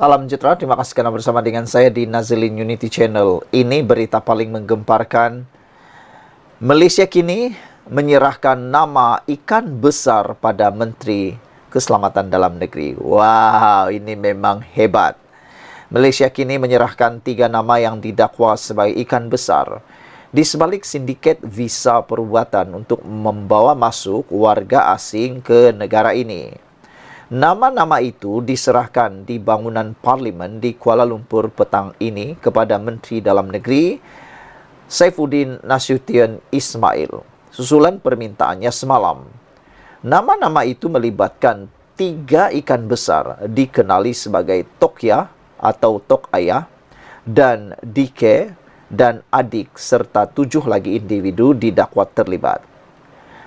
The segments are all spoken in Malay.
Salam sejahtera, terima kasih karena bersama dengan saya di Nazilin Unity Channel. Ini berita paling menggemparkan. Malaysia kini menyerahkan nama ikan besar pada Menteri Keselamatan Dalam Negeri. Wow, ini memang hebat. Malaysia kini menyerahkan 3 nama yang didakwa sebagai ikan besar di sebalik sindiket visa perubatan untuk membawa masuk warga asing ke negara ini. Nama-nama itu diserahkan di bangunan Parlimen di Kuala Lumpur petang ini kepada Menteri Dalam Negeri Saifuddin Nasution Ismail susulan permintaannya semalam. Nama-nama itu melibatkan 3 ikan besar dikenali sebagai Tokya atau Tok Ayah dan Dike dan Adik serta 7 lagi individu didakwa terlibat.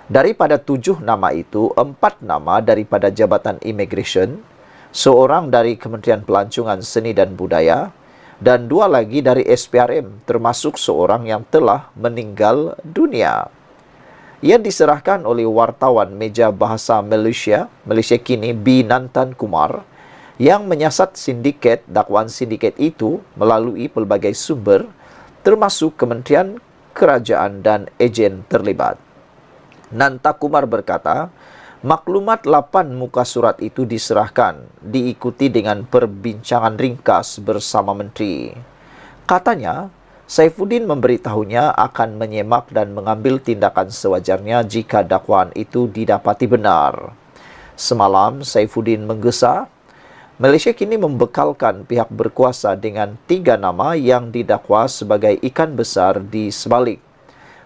Daripada 7 nama itu, 4 nama daripada Jabatan Immigration, seorang dari Kementerian Pelancongan Seni dan Budaya, dan 2 lagi dari SPRM, termasuk seorang yang telah meninggal dunia. Ia diserahkan oleh wartawan meja bahasa Malaysia kini B. Nantan Kumar, yang menyiasat dakwaan sindiket itu melalui pelbagai sumber, termasuk Kementerian Kerajaan dan ejen terlibat. Nanta Kumar berkata, maklumat 8 muka surat itu diserahkan, diikuti dengan perbincangan ringkas bersama menteri. Katanya, Saifuddin memberitahunya akan menyemak dan mengambil tindakan sewajarnya jika dakwaan itu didapati benar. Semalam, Saifuddin menggesa, Malaysia kini membekalkan pihak berkuasa dengan 3 nama yang didakwa sebagai ikan besar di sebalik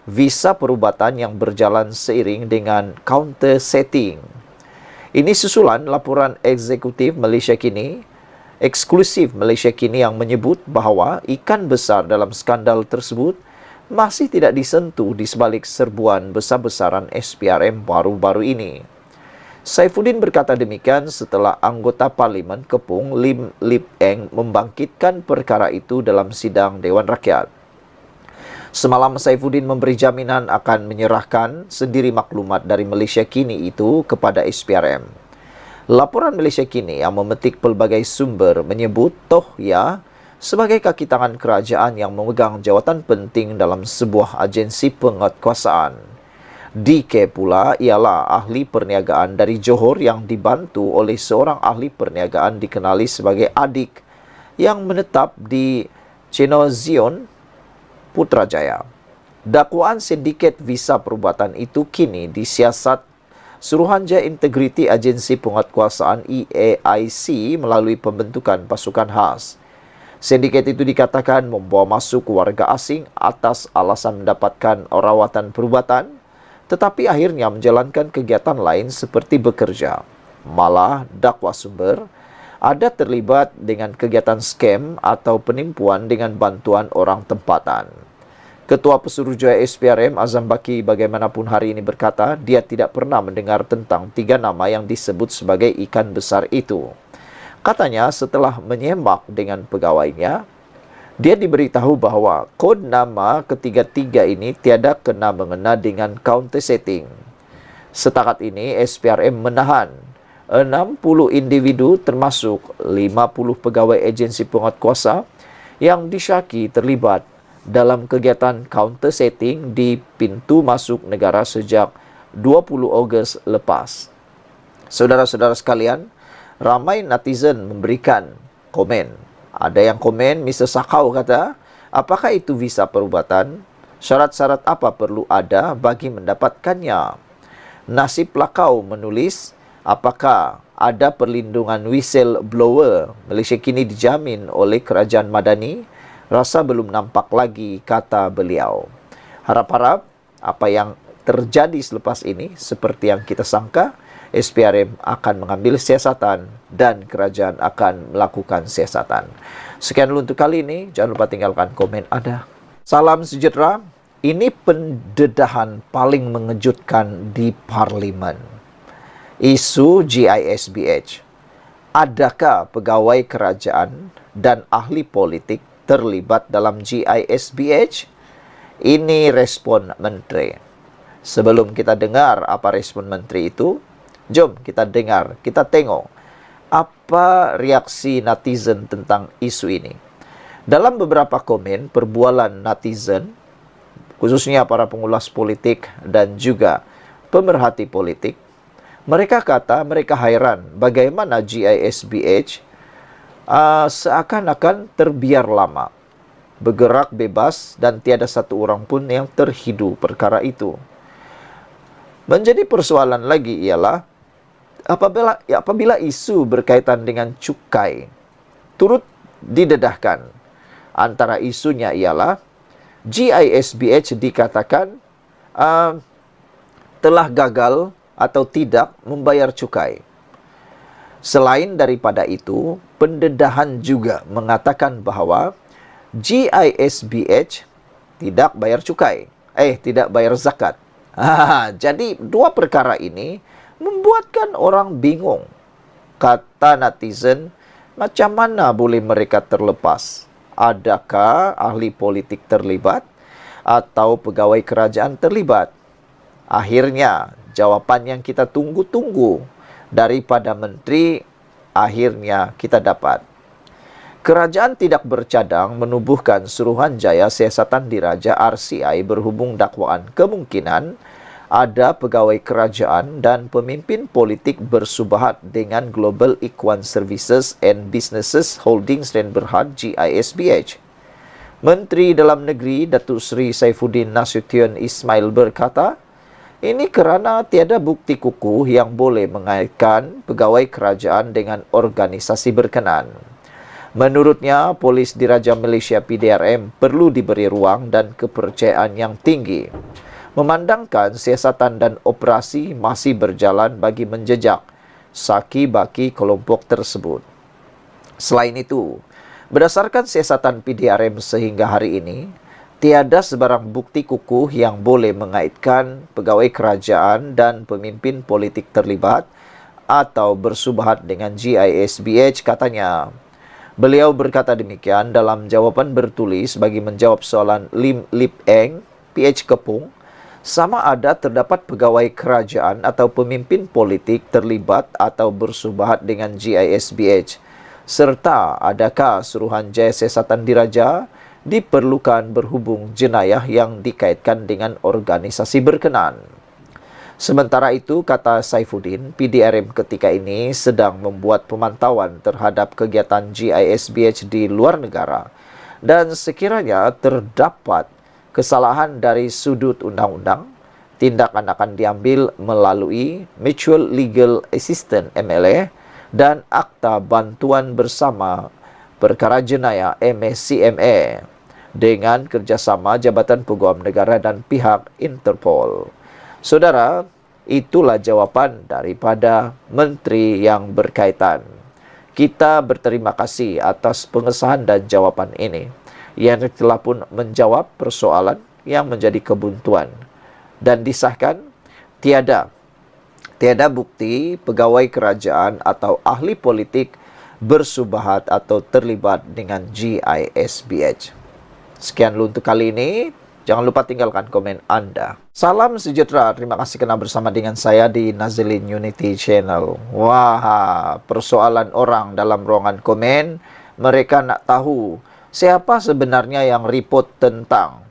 visa perubatan yang berjalan seiring dengan counter setting. Ini susulan laporan eksekutif Malaysia kini, eksklusif Malaysia kini yang menyebut bahawa ikan besar dalam skandal tersebut masih tidak disentuh di sebalik serbuan besar-besaran SPRM baru-baru ini. Saifuddin berkata demikian setelah anggota Parlimen Kepung Lim Lip Eng membangkitkan perkara itu dalam sidang Dewan Rakyat. Semalam Saifuddin memberi jaminan akan menyerahkan sendiri maklumat dari Malaysia kini itu kepada SPRM. Laporan Malaysia kini yang memetik pelbagai sumber menyebut Tohya sebagai kaki tangan kerajaan yang memegang jawatan penting dalam sebuah agensi penguatkuasaan. DK pula ialah ahli perniagaan dari Johor yang dibantu oleh seorang ahli perniagaan dikenali sebagai Adik yang menetap di Cenozion, Putrajaya. Dakwaan sindiket visa perubatan itu kini disiasat Suruhanjaya Integriti Agensi Penguatkuasaan EAIC melalui pembentukan pasukan khas. Sindiket itu dikatakan membawa masuk warga asing atas alasan mendapatkan rawatan perubatan, tetapi akhirnya menjalankan kegiatan lain seperti bekerja. Malah, dakwa sumber ada terlibat dengan kegiatan skam atau penipuan dengan bantuan orang tempatan. Ketua Pesuruhjaya SPRM Azam Baki bagaimanapun hari ini berkata dia tidak pernah mendengar tentang 3 nama yang disebut sebagai ikan besar itu. Katanya setelah menyemak dengan pegawainya, dia diberitahu bahawa kod nama ketiga-tiga ini tiada kena mengena dengan counter setting. Setakat ini SPRM menahan 60 individu termasuk 50 pegawai agensi penguatkuasa yang disyaki terlibat dalam kegiatan counter setting di pintu masuk negara sejak 20 Ogos lepas. Saudara-saudara sekalian, ramai netizen memberikan komen. Ada yang komen, Mr. Sakau kata, apakah itu visa perubatan? Syarat-syarat apa perlu ada bagi mendapatkannya? Nasib Lakau menulis, apakah ada perlindungan whistleblower? Malaysia kini dijamin oleh kerajaan Madani? Rasa belum nampak lagi, kata beliau. Harap-harap apa yang terjadi selepas ini seperti yang kita sangka, SPRM akan mengambil siasatan dan kerajaan akan melakukan siasatan. Sekian dulu untuk kali ini. Jangan lupa tinggalkan komen Anda. Salam sejahtera. Ini pendedahan paling mengejutkan di Parlimen. Isu GISBH. Adakah pegawai kerajaan dan ahli politik terlibat dalam GISBH? Ini respon menteri. Sebelum kita dengar apa respon menteri itu, jom kita dengar, kita tengok Apa reaksi netizen tentang isu ini? Dalam beberapa komen, perbualan netizen, khususnya para pengulas politik dan juga pemerhati politik, mereka kata mereka heran bagaimana GISBH seakan-akan terbiar lama, bergerak bebas dan tiada satu orang pun yang terhidu perkara itu. Menjadi persoalan lagi ialah apabila isu berkaitan dengan cukai turut didedahkan. Antara isunya ialah GISBH dikatakan telah gagal atau tidak membayar cukai. Selain daripada itu, pendedahan juga mengatakan bahawa GISBH tidak bayar cukai, tidak bayar zakat. Jadi dua perkara ini membuatkan orang bingung. Kata netizen, macam mana boleh mereka terlepas? Adakah ahli politik terlibat atau pegawai kerajaan terlibat? Akhirnya, jawapan yang kita tunggu-tunggu daripada menteri akhirnya kita dapat. Kerajaan tidak bercadang menubuhkan Suruhanjaya Siasatan Diraja RCI berhubung dakwaan kemungkinan ada pegawai kerajaan dan pemimpin politik bersubahat dengan Global Ikhwan Services and Businesses Holdings dan Berhad GISBH. Menteri Dalam Negeri Datuk Seri Saifuddin Nasution Ismail berkata, ini kerana tiada bukti kukuh yang boleh mengaitkan pegawai kerajaan dengan organisasi berkenan. Menurutnya, Polis Diraja Malaysia PDRM perlu diberi ruang dan kepercayaan yang tinggi, memandangkan siasatan dan operasi masih berjalan bagi menjejak saki-baki kelompok tersebut. Selain itu, berdasarkan siasatan PDRM sehingga hari ini, tiada sebarang bukti kukuh yang boleh mengaitkan pegawai kerajaan dan pemimpin politik terlibat atau bersubahat dengan GISBH, katanya. Beliau berkata demikian dalam jawapan bertulis bagi menjawab soalan Lim Lip Eng, PH Kepung, sama ada terdapat pegawai kerajaan atau pemimpin politik terlibat atau bersubahat dengan GISBH, serta adakah Suruhanjaya Siasatan Diraja diperlukan berhubung jenayah yang dikaitkan dengan organisasi berkenan. Sementara itu, kata Saifuddin, PDRM ketika ini sedang membuat pemantauan terhadap kegiatan GISBH di luar negara dan sekiranya terdapat kesalahan dari sudut undang-undang, tindakan akan diambil melalui Mutual Legal Assistance MLA dan Akta Bantuan Bersama Perkara Jenayah MSCMA dengan kerjasama Jabatan Peguam Negara dan pihak Interpol. Saudara, itulah jawapan daripada menteri yang berkaitan. Kita berterima kasih atas pengesahan dan jawapan ini yang telah pun menjawab persoalan yang menjadi kebuntuan dan disahkan tiada bukti pegawai kerajaan atau ahli politik bersubahat atau terlibat dengan GISBH. Sekian dulu untuk kali ini. Jangan lupa tinggalkan komen Anda. Salam sejahtera. Terima kasih kerana bersama dengan saya di Nazilin Unity Channel. Wah, persoalan orang dalam ruangan komen. Mereka nak tahu siapa sebenarnya yang report tentang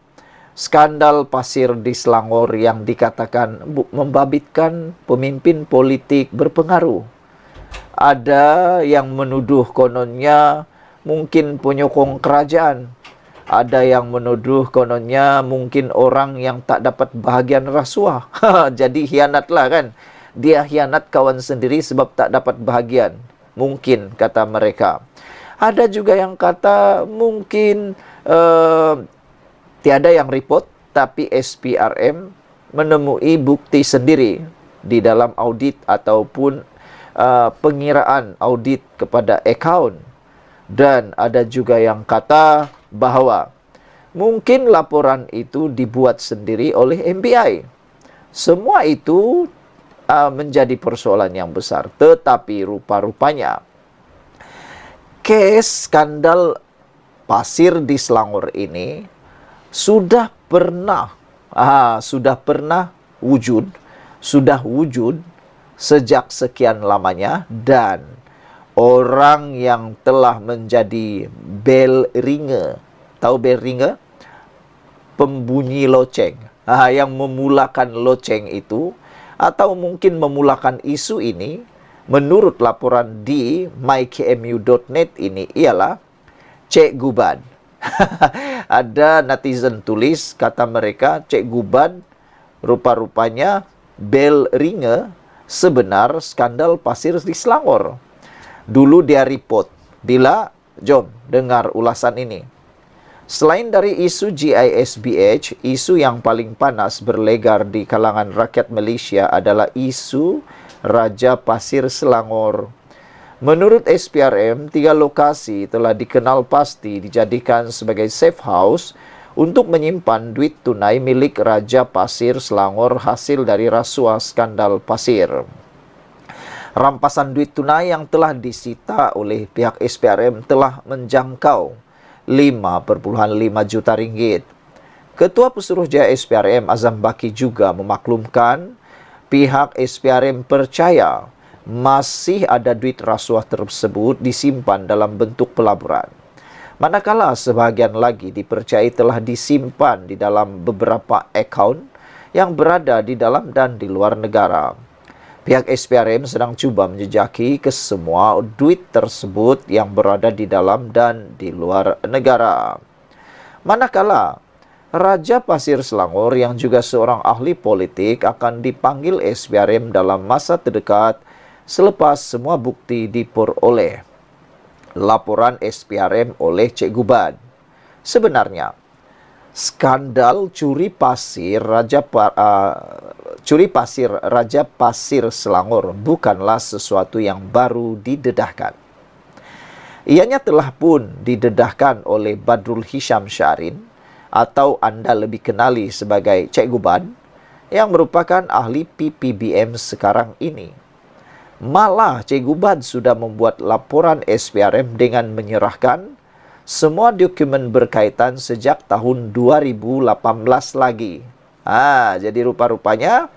skandal pasir di Selangor yang dikatakan membabitkan pemimpin politik berpengaruh. Ada yang menuduh kononnya mungkin penyokong kerajaan. Ada yang menuduh kononnya mungkin orang yang tak dapat bahagian rasuah. Jadi hianatlah kan. Dia hianat kawan sendiri sebab tak dapat bahagian. Mungkin, kata mereka. Ada juga yang kata mungkin tiada yang report, tapi SPRM menemui bukti sendiri di dalam audit ataupun pengiraan audit kepada akaun. Dan ada juga yang kata bahawa mungkin laporan itu dibuat sendiri oleh MBI. Semua itu menjadi persoalan yang besar. Tetapi rupa-rupanya kes skandal pasir di Selangor ini sudah pernah wujud sejak sekian lamanya dan orang yang telah menjadi bell ringer. Tahu bell ringer? Pembunyi loceng. Yang memulakan loceng itu, atau mungkin memulakan isu ini, menurut laporan di mykmu.net ini ialah Cik Guban. Ada netizen tulis, kata mereka, Cik Guban rupa-rupanya bell ringer sebenar skandal pasir di Selangor. Dulu dia report. Jom dengar ulasan ini. Selain dari isu GISBH, isu yang paling panas berlegar di kalangan rakyat Malaysia adalah isu Raja Pasir Selangor. Menurut SPRM, 3 lokasi telah dikenal pasti dijadikan sebagai safe house untuk menyimpan duit tunai milik Raja Pasir Selangor hasil dari rasuah skandal pasir. Rampasan duit tunai yang telah disita oleh pihak SPRM telah menjangkau 5,5 juta ringgit. Ketua Pesuruhjaya SPRM Azam Baki juga memaklumkan pihak SPRM percaya masih ada duit rasuah tersebut disimpan dalam bentuk pelaburan. Manakala sebahagian lagi dipercayai telah disimpan di dalam beberapa akaun yang berada di dalam dan di luar negara. Pihak SPRM sedang cuba menjejaki kesemua duit tersebut yang berada di dalam dan di luar negara. Manakala Raja Pasir Selangor yang juga seorang ahli politik akan dipanggil SPRM dalam masa terdekat selepas semua bukti diperoleh. Laporan SPRM oleh Cik Guban. Sebenarnya, skandal curi pasir Raja Pasir Selangor bukanlah sesuatu yang baru didedahkan. Ianya telah pun didedahkan oleh Badrul Hisham Syarin, atau anda lebih kenali sebagai Cik Guban, yang merupakan ahli PPBM sekarang ini. Malah Cik Guban sudah membuat laporan SPRM dengan menyerahkan semua dokumen berkaitan sejak tahun 2018 lagi. Jadi rupa-rupanya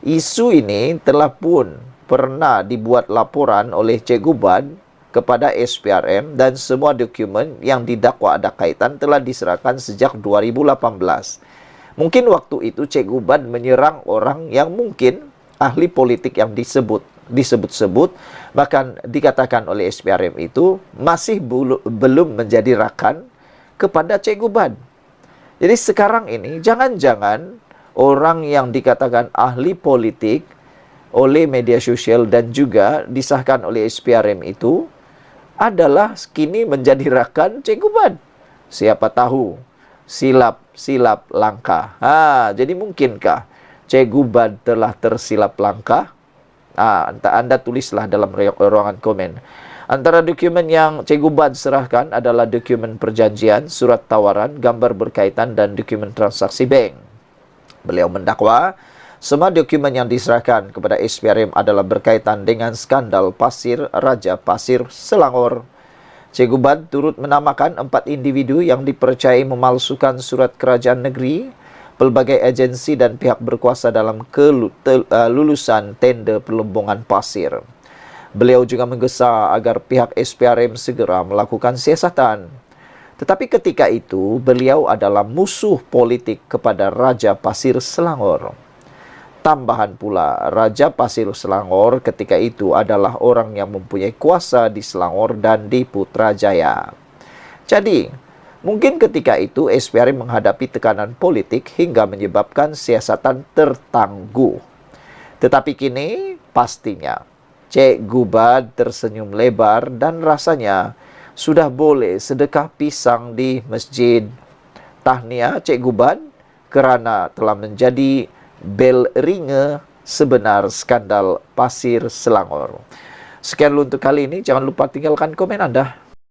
isu ini telah pun pernah dibuat laporan oleh Cik Guban kepada SPRM dan semua dokumen yang didakwa ada kaitan telah diserahkan sejak 2018. Mungkin waktu itu Cik Guban menyerang orang yang mungkin ahli politik yang disebut-sebut, bahkan dikatakan oleh SPRM itu masih belum menjadi rakan kepada Cik Guban. Jadi sekarang ini jangan-jangan orang yang dikatakan ahli politik oleh media sosial dan juga disahkan oleh SPRM itu adalah kini menjadi rakan Cik Guban. Siapa tahu silap langkah. Jadi mungkinkah Cik Guban telah tersilap langkah? Anda tulislah dalam ruangan komen. Antara dokumen yang Cik Guban serahkan adalah dokumen perjanjian, surat tawaran, gambar berkaitan dan dokumen transaksi bank. Beliau mendakwa semua dokumen yang diserahkan kepada SPRM adalah berkaitan dengan skandal pasir Raja Pasir Selangor. Cik Guban turut menamakan 4 individu yang dipercayai memalsukan surat kerajaan negeri, pelbagai agensi dan pihak berkuasa dalam kelulusan tender pelembungan pasir. Beliau juga menggesa agar pihak SPRM segera melakukan siasatan. Tetapi ketika itu, beliau adalah musuh politik kepada Raja Pasir Selangor. Tambahan pula, Raja Pasir Selangor ketika itu adalah orang yang mempunyai kuasa di Selangor dan di Putrajaya. Jadi, mungkin ketika itu SPRM menghadapi tekanan politik hingga menyebabkan siasatan tertangguh. Tetapi kini, pastinya, Cik Guban tersenyum lebar dan rasanya sudah boleh sedekah pisang di masjid. Tahniah Cik Guban kerana telah menjadi bell ringer sebenar skandal pasir Selangor. Sekian dulu untuk kali ini. Jangan lupa tinggalkan komen Anda.